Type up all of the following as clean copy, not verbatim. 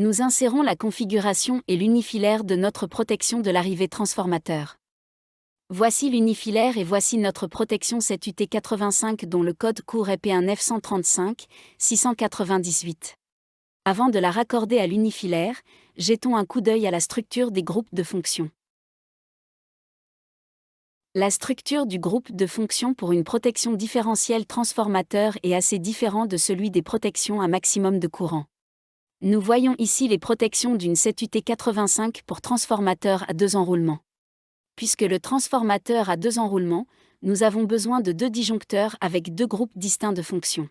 Nous insérons la configuration et l'unifilaire de notre protection de l'arrivée transformateur. Voici l'unifilaire et voici notre protection CET-UT85 dont le code court est P1F135 698. Avant de la raccorder à l'unifilaire, jetons un coup d'œil à la structure des groupes de fonctions. La structure du groupe de fonctions pour une protection différentielle transformateur est assez différente de celui des protections à maximum de courant. Nous voyons ici les protections d'une CET-UT85 pour transformateur à 2 enroulements. Puisque le transformateur a 2 enroulements, nous avons besoin de 2 disjoncteurs avec 2 groupes distincts de fonctions.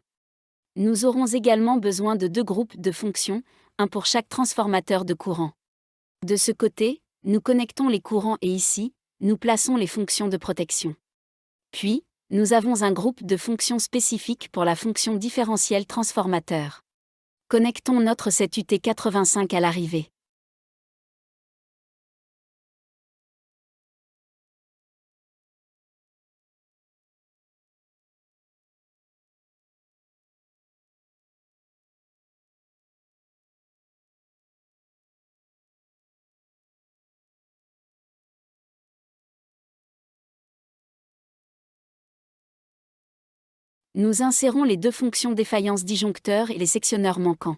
Nous aurons également besoin de 2 groupes de fonctions, un pour chaque transformateur de courant. De ce côté, nous connectons les courants et ici, nous plaçons les fonctions de protection. Puis, nous avons un groupe de fonctions spécifiques pour la fonction différentielle transformateur. Connectons notre CET-UT85 à l'arrivée. Nous insérons les 2 fonctions défaillance disjoncteur et les sectionneurs manquants.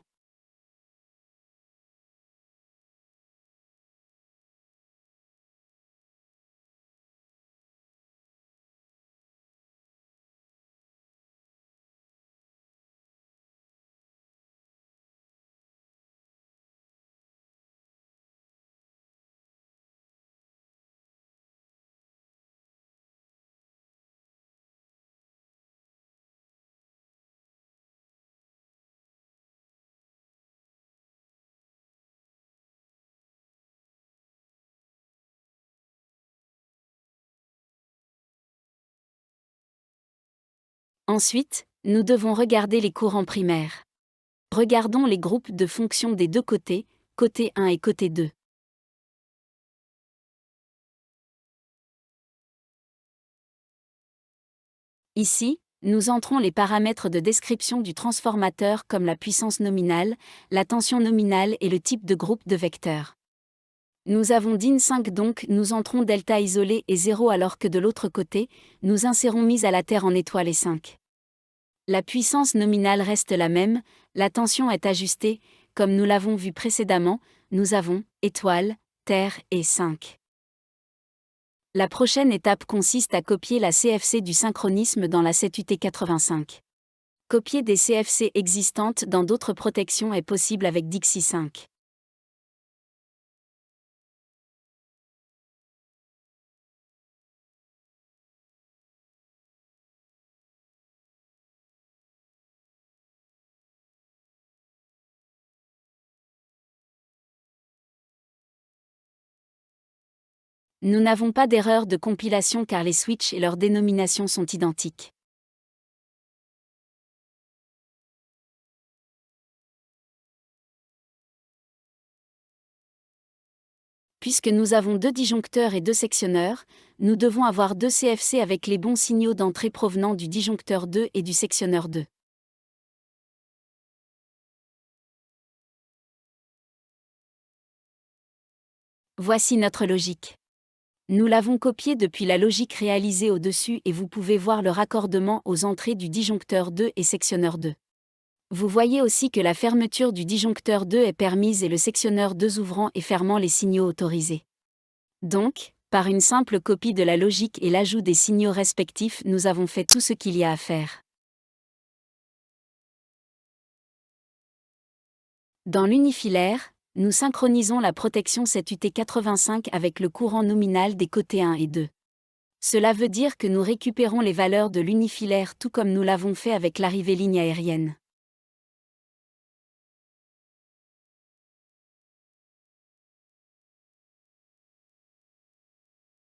Ensuite, nous devons regarder les courants primaires. Regardons les groupes de fonctions des 2 côtés, côté 1 et côté 2. Ici, nous entrons les paramètres de description du transformateur comme la puissance nominale, la tension nominale et le type de groupe de vecteurs. Nous avons DIN5 donc nous entrons delta isolé et 0 alors que de l'autre côté, nous insérons mise à la terre en étoile et 5. La puissance nominale reste la même, la tension est ajustée, comme nous l'avons vu précédemment, nous avons étoile, terre et 5. La prochaine étape consiste à copier la CFC du synchronisme dans la CET-UT85. Copier des CFC existantes dans d'autres protections est possible avec Dixie 5. Nous n'avons pas d'erreur de compilation car les switches et leurs dénominations sont identiques. Puisque nous avons 2 disjoncteurs et 2 sectionneurs, nous devons avoir 2 CFC avec les bons signaux d'entrée provenant du disjoncteur 2 et du sectionneur 2. Voici notre logique. Nous l'avons copié depuis la logique réalisée au-dessus et vous pouvez voir le raccordement aux entrées du disjoncteur 2 et sectionneur 2. Vous voyez aussi que la fermeture du disjoncteur 2 est permise et le sectionneur 2 ouvrant et fermant les signaux autorisés. Donc, par une simple copie de la logique et l'ajout des signaux respectifs, nous avons fait tout ce qu'il y a à faire. Dans l'unifilaire, nous synchronisons la protection CET-UT85 avec le courant nominal des côtés 1 et 2. Cela veut dire que nous récupérons les valeurs de l'unifilaire tout comme nous l'avons fait avec l'arrivée ligne aérienne.